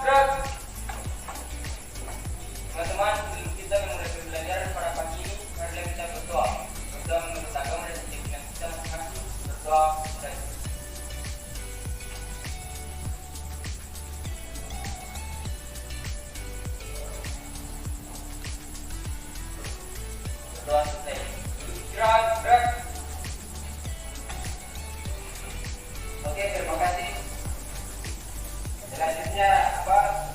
Teman-teman, kita memulai pembelajaran pada pagi ini. Marilah kita berdoa. Berdoa menurut agama dan keyakinan kita masing-masing. Berdoa mulai. Berdoa selesai. Istirahat, berat. Oke, terima kasih. Selanjutnya apa?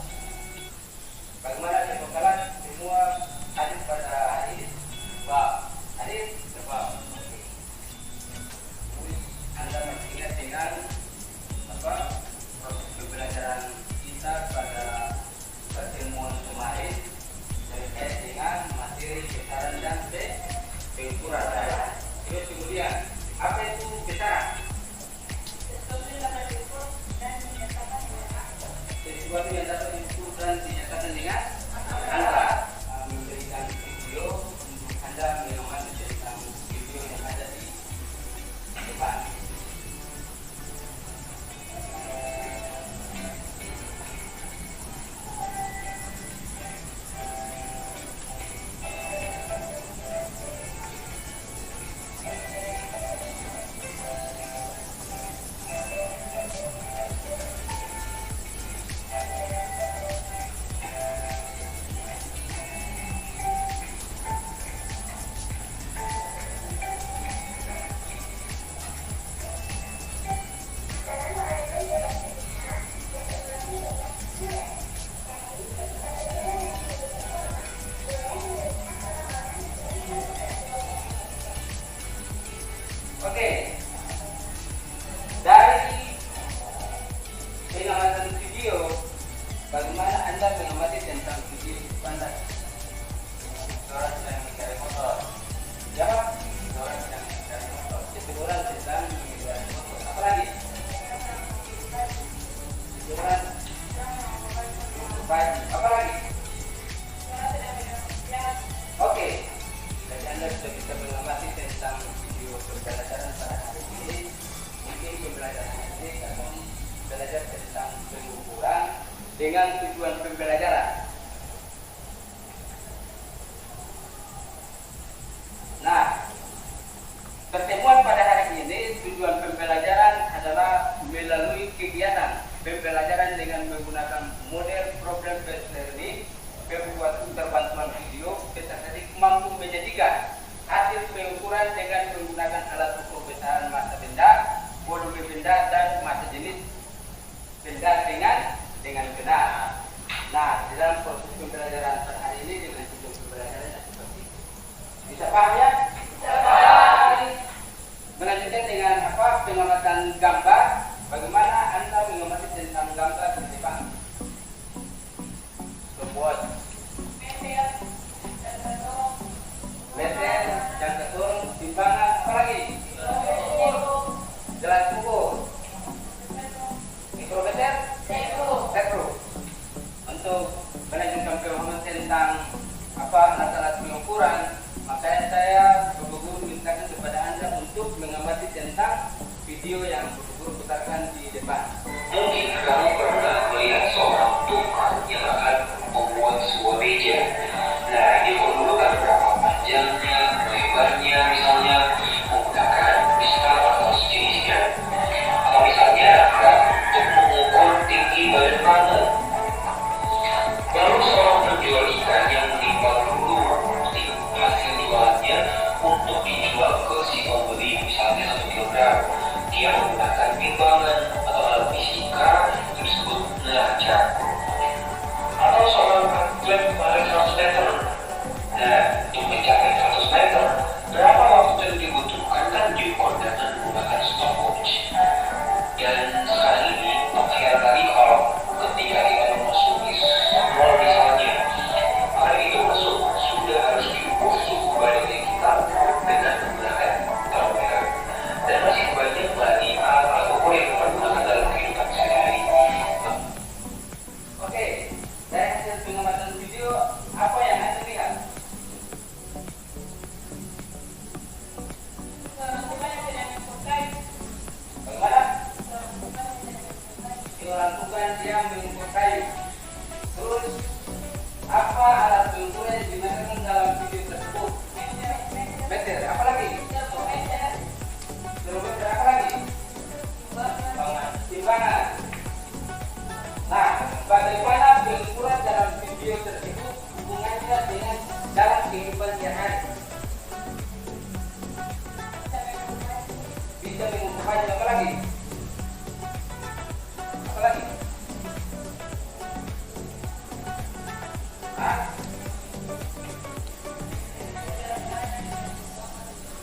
Bagaimana pembekalan semua hadir pada hari ini? Pak, hadir? Pak. Anda masih ingat dengan apa? Proses pembelajaran kita pada pertemuan kemarin terkait dengan materi besaran dan pengukuran. Terus kemudian apa itu besaran? Sesuatu yang dapat diukur dan dinyatakan dengan angka. Memberikan video untuk Anda mengamati tentang video yang ada di depan. Oke, dari pengamatan video, bagaimana Anda mengamati tentang video Anda? Seorang sedang mencari motor. Siapa? Seorang sedang mencari motor. Seorang sedang mencari motor. Apa lagi? Seorang baik. Apa lagi? Oke, jadi Anda sudah bisa mengamati tentang video pembelajaran pada hari ini. Mungkin pembelajaran ini akan belajar tentang pengukuran dengan tujuan pembelajaran. Nah, pertemuan pada hari ini tujuan pembelajaran adalah melalui kegiatan pembelajaran dengan menggunakan model problem based learning, pembuat interbantuan video, peserta didik mampu menjadikan hasil pengukuran dengan menggunakan alat ukur besaran massa benda, volume benda, dan massa jenis benda dengan benar. Nah, di dalam proses pembelajaran pada hari ini dengan tujuan pembelajaran seperti itu. Bisa paham ya? Bisa paham. Melanjutkan dengan apa? Pengamatan gambar. Bagaimana Anda mengamati tentang gambar di depan? Membuat meter dan keturun timbangan apa lagi? Jelas ukur. Mikrometer, sekro. Untuk melanjutkan pemahaman tentang apa alat-alat pengukuran, makanya saya guru mintakan kepada Anda untuk mengamati tentang video yang guru putarkan di depan. Mungkin kamu pernah melihat seorang tukang yang akan membuat sebuah meja. Nah, dia memerlukan berapa panjangnya, lebarnya, misalnya menggunakan pistol atau sejenisnya. Atau misalnya untuk mengukur tinggi badan panel. Lalu seorang penjual ikan yang menimbang dulu hasil jualannya untuk dijual ke si pembeli, misalnya 1 kilogram. Dia menggunakan timbangan atau alat fisika yang disebut Apa alat pengukur yang digunakan dalam video tersebut? Meter. Apa lagi? Termometer. Apa lagi? Timbangan. Nah, bagaimana pengukuran dalam video tersebut hubungannya dengan dalam kehidupan sehari-hari? Bisa mengukur banyak. Apa lagi? Apa lagi?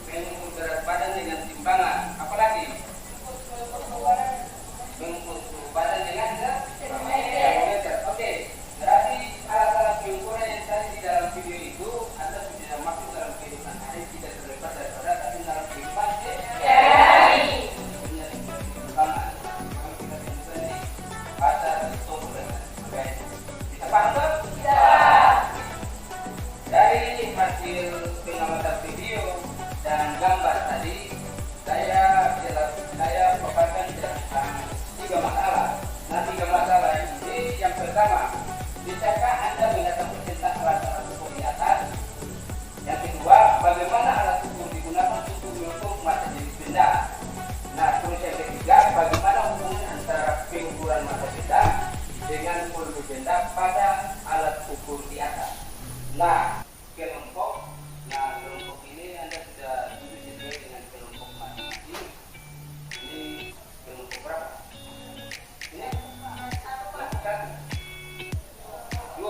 Mengukur berat badan dengan timbangan. Apa lagi? Mengukur suhu badan dengan termometer. Oke, berarti alat-alat pengukuran yang tadi di dalam video itu Anda sudah masuk dalam kehidupan hari, tidak terlepas daripada tapi dalam kehidupan sehari-hari. Timbangan. Kalau kita temukan di pasar itu oke. Bisa paham tak? Dari hasil pengamatan video dan gambar tadi, saya paparkan tentang 3 masalah. Nah, 3 masalah ini yang pertama, bisakah Anda mengetahui tentang alat-alat ukur di atas? Yang kedua, bagaimana alat ukur digunakan untuk mengukur massa jenis benda? Nah, terus yang ketiga, bagaimana hubungan antara pengukuran massa benda dengan volume benda pada alat ukur di atas? Nah, kelompok ini Anda sudah duduk sesuai dengan kelompok masing-masing. Ini kelompok berapa? Ini kelompok 1, 2, 3.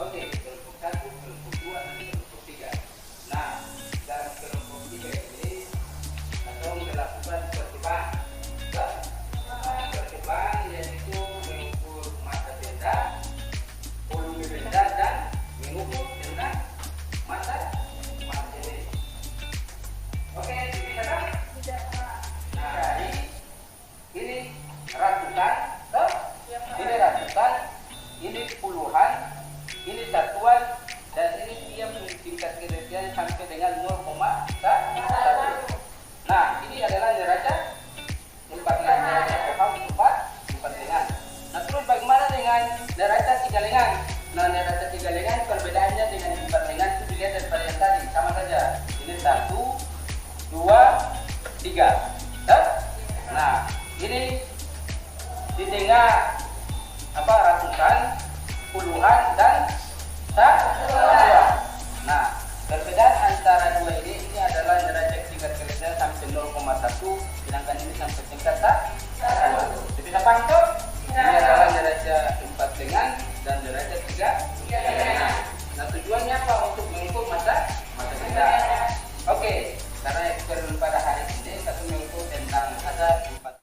Oke, kelompok 1, kelompok 2, dan kelompok 3. Nah, dalam kelompok 3 ini atau melakukan percobaan. Percobaan yaitu mengukur massa benda, volume benda, dan mengukur tentang massa jenis. Oke, bisa kan? Nah, ini ratusan, ini ratusan, ini puluhan, ini satuan, dan ini dia punya tingkat kerjanya sampai dengan 0,1. Nah, ini adalah neraca 4 lengan. Nah, terus bagaimana dengan neraca 3 lengan? Nah, neraca 3 lengan perbedaannya dengan 4 lengan itu dilihat daripada yang tadi, sama saja. Ini 1, 2, 3. Nah, ini di tengah ratusan, puluhan, dan satuan. Nah, perbedaan antara dua ini adalah neraca tingkat kerja sampai 0,1, sedangkan ini sampai tingkat satuan. Jadi bisa paham tuh? Ini adalah neraca 4 lengan dan neraca 3 lengan. Nah, tujuannya apa? Untuk mengukur massa benda. Oke, karena eksperimen pada hari ini satu mengukur tentang ada 4.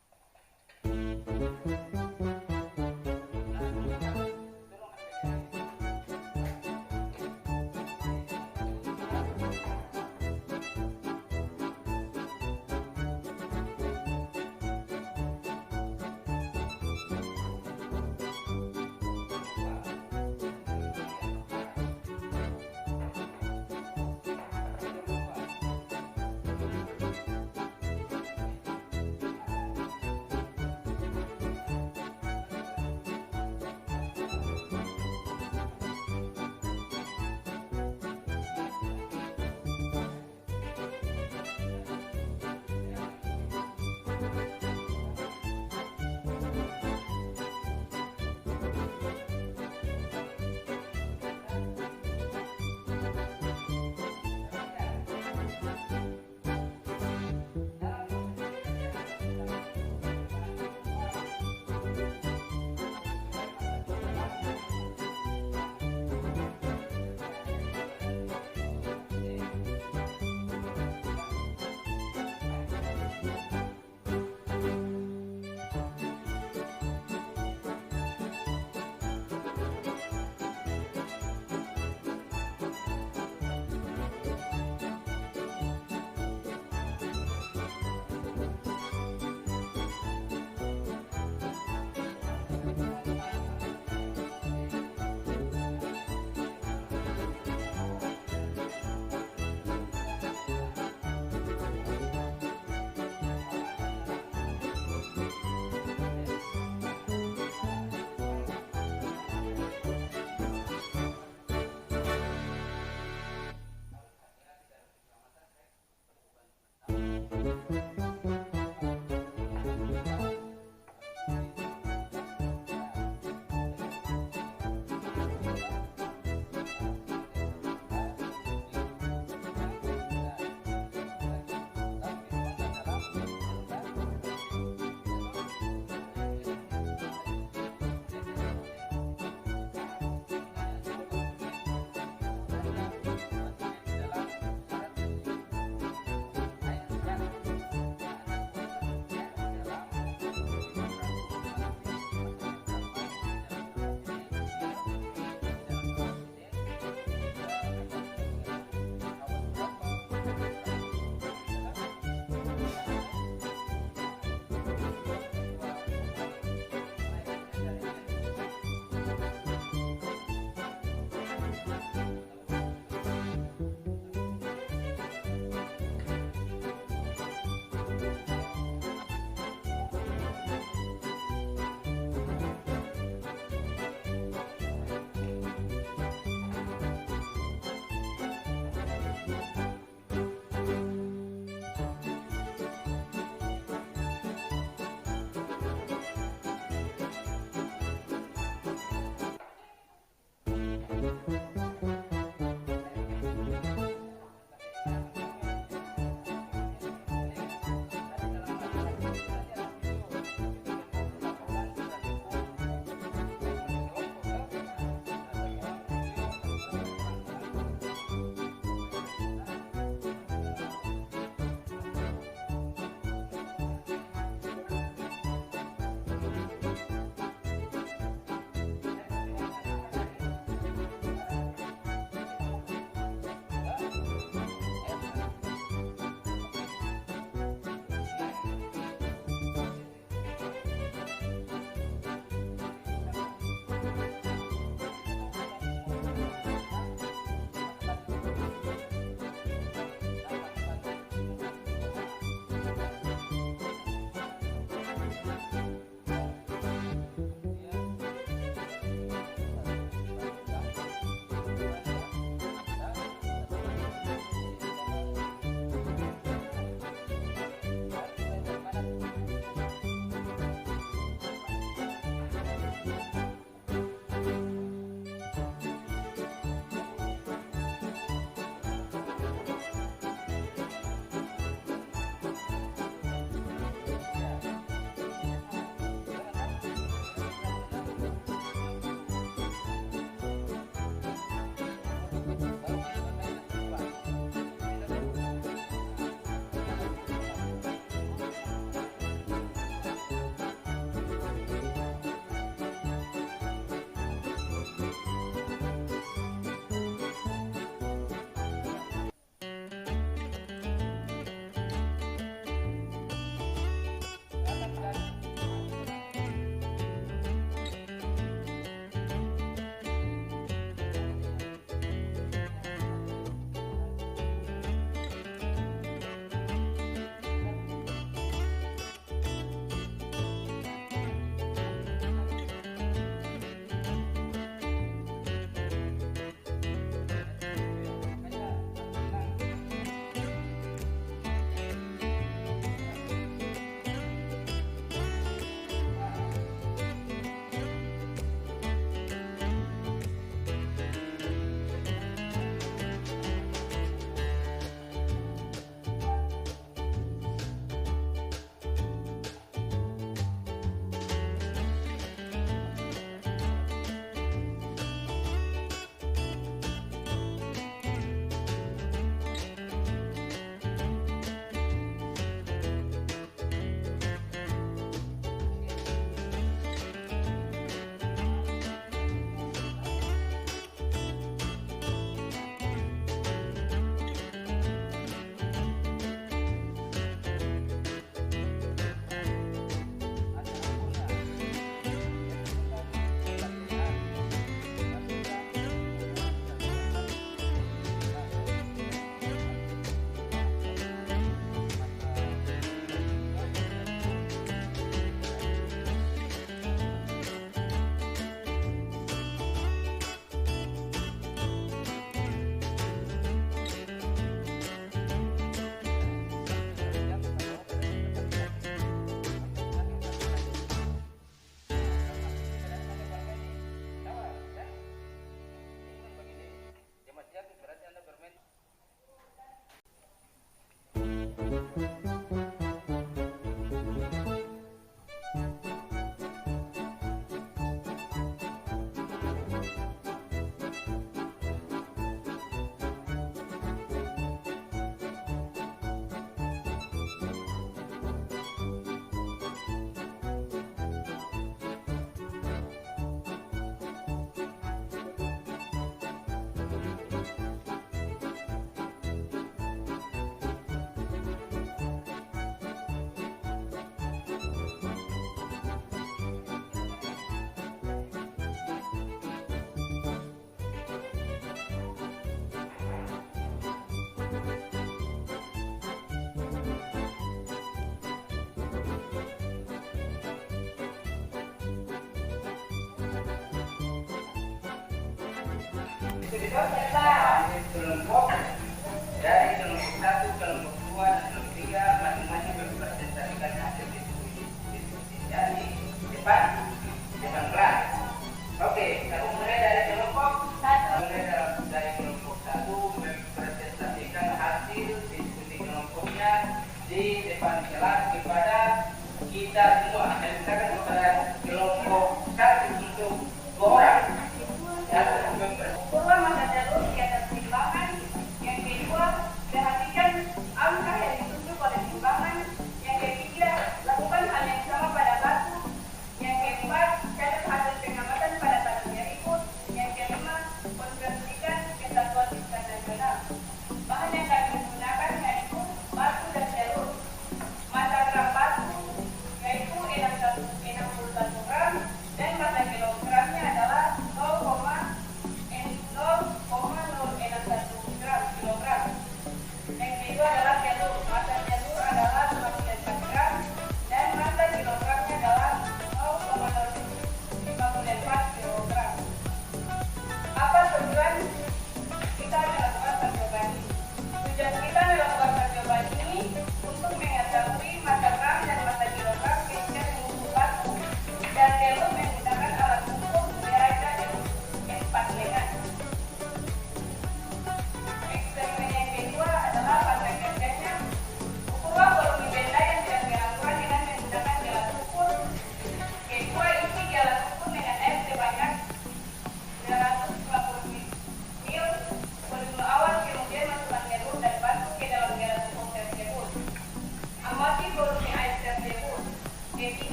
Ini kelompok dari kelompok 1, kelompok 2, dan kelompok 3 masing-masing berpresentasikan hasil diskusi. Jadi depan kelas. Oke, kita mulai dari kelompok 1.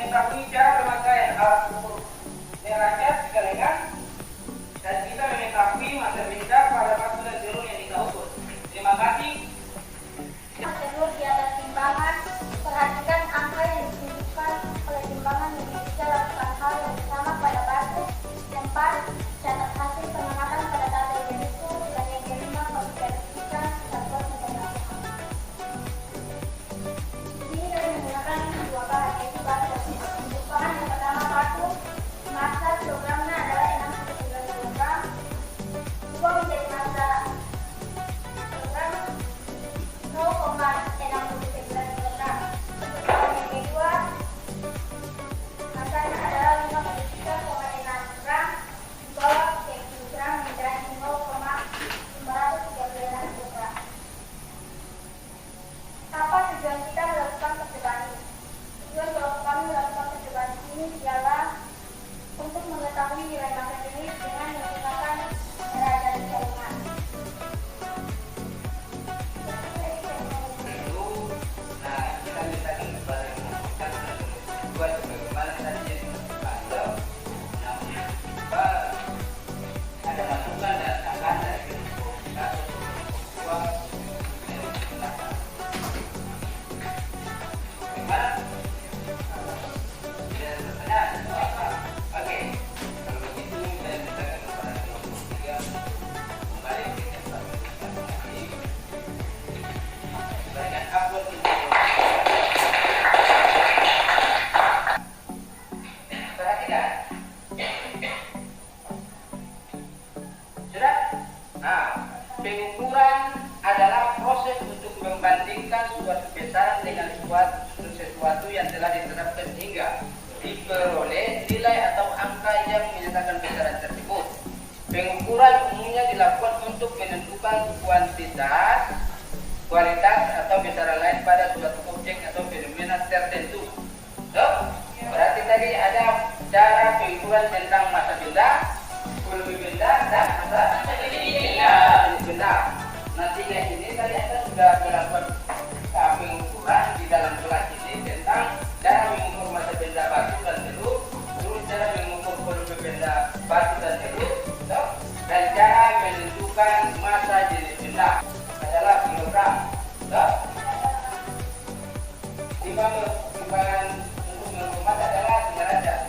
mengetahui cara pemakaian alat ukur neraca sekalian, dan kita mengetahui masa benda pada batu dan telur yang kita ukur. Terima kasih. Telur di atas timbangan, perhatikan angka yang ditunjukkan oleh timbangan yang bisa lakukan hal yang sama pada batu. 4. Catat hasil pengamatan pada tabel berikut dan yang kelima memverifikasikan satuan metode. Ini dari menggunakan dua bahan, yaitu batu dan timbangan. Untuk bahan yang pertama batu, massa kilogramnya adalah 69 kg. Ubah menjadi massa kilogram 0,69 kg. Untuk bahan yang kedua, massanya adalah 53,6 gram. Bawah ke kilogram menjadi 0,536 kg. Apa tujuan kita melakukan percobaan ini? Tujuan kalau kami melakukan percobaan ini ialah untuk mengetahui nilai massa jenis dengan menggunakan derajat gabungan. Nah, kita minta kepada yang menentukan buat bagaimana tadi yang dibantu. Ada masukan dan saran dari satu dua bagaimana? Tidak bertanya? Oke. Kalau begitu saya minta kepada kelompok 3 kembali ke tempat lagi. Berikan upload untuk perhatikan. Sudah? Nah, pengukuran adalah proses untuk membandingkan suatu besaran dengan sesuatu yang telah ditetapkan hingga diperoleh nilai atau angka yang menyatakan besaran tersebut. Pengukuran umumnya dilakukan untuk menentukan kuantitas, kualitas atau besaran lain pada suatu objek atau fenomena tertentu. So, berarti tadi ada cara pengukuran tentang massa benda, volume benda, dan massa benda. Nantinya ini tadi Anda sudah melakukan pengukuran di dalam kelas ini tentang cara mengukur massa benda batu dan telur, terus cara mengukur volume benda batu dan telur, so, dan cara menentukan massa jenis benda adalah kilogram. So, timbangan untuk mengukur massa adalah derajat.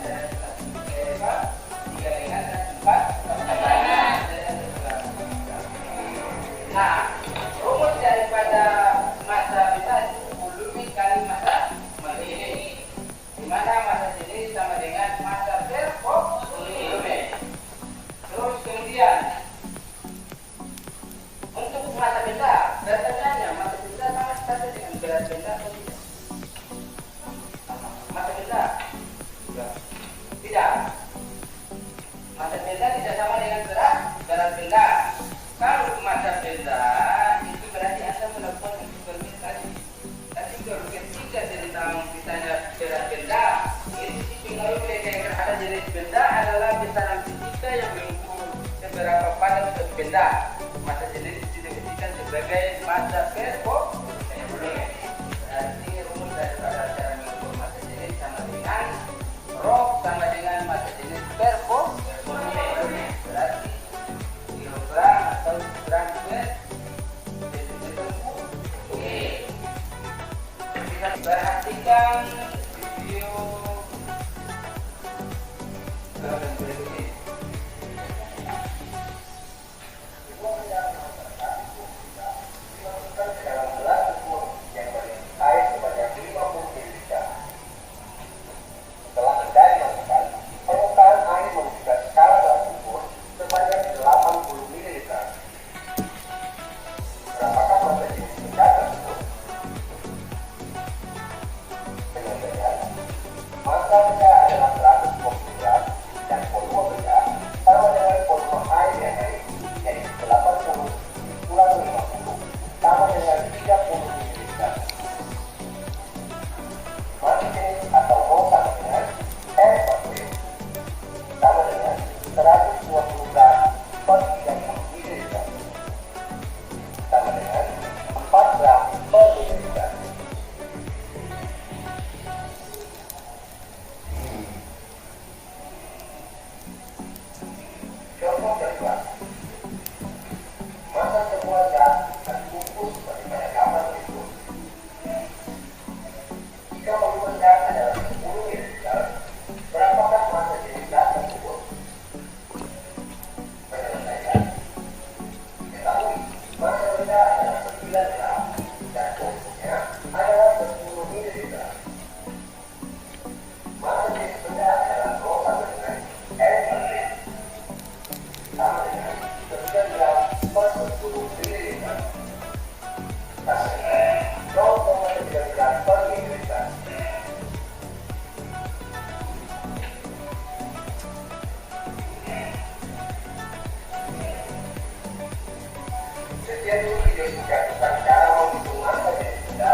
juga tentang cara menghitung masa jadi denda.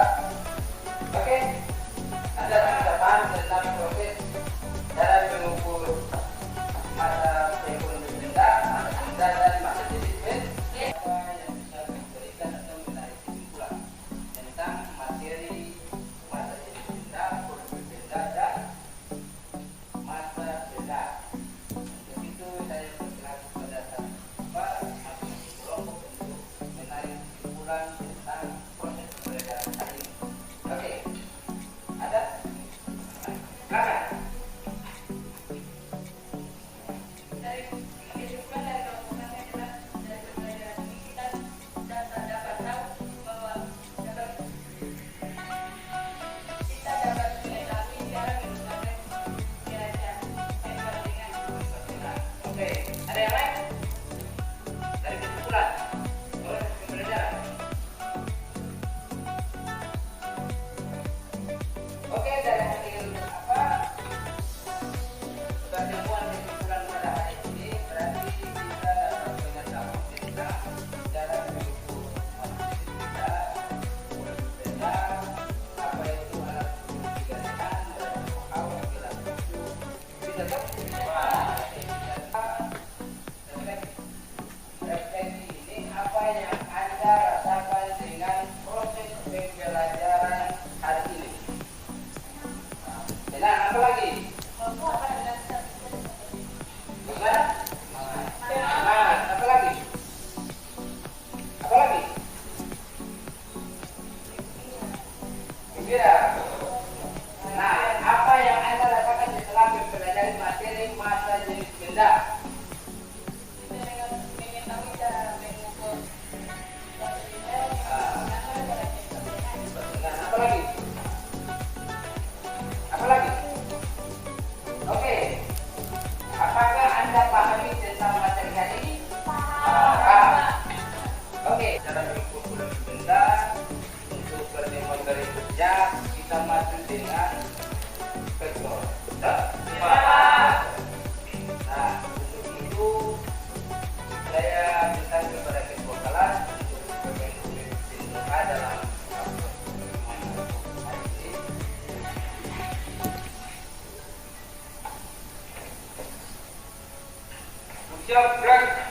Oke, Anda sudah paham tentang proses cara mengukur masa ekonomi denda, masa denda dan masa jadi apa yang bisa diberikan atau menarik kesimpulan tentang materi masa jadi denda, produk denda dan masa denda. Untuk itu saya bergerak pada masing-masing kelompok untuk menarik kesimpulan tentang proses pembelajaran hari ini. Oke, ada? Silakan. Dari kesimpulan dari kelompok kami adalah dari pembelajaran ini kita dapat tahu bahwa kita dapat mengetahui cara menggunakan neraca perbandingan. Oke, ada yang lain? Dari kesimpulan proses pembelajaran. Oke, dari hasil pertemuan kesimpulan pada hari ini berarti kita dapat mengetahui tentang cara mengukur masa denda, produk denda, apa itu alat bukti gandeng, dan awal gelas itu bisa refleksi ini apa yang Anda rasakan dengan proses pembelajaran hari ini. Dan apa lagi? Bagaimana? Semangat. Apa lagi? Apa lagi? Gembira. Nah, apa yang Anda rasakan setelah mempelajari materi masa jenis denda? Mengetahui cara mengukur suatu denda, Dan apa lagi? Apa lagi? Oke. Apakah Anda pahami tentang materi hari ini? Paham. Oke. Cara mengukur produk denda untuk pertemuan berikutnya kita masuk dengan vektor. Paham. Nah, untuk itu saya minta kepada ketua kelas untuk berbentuk dalam Ucap gerak.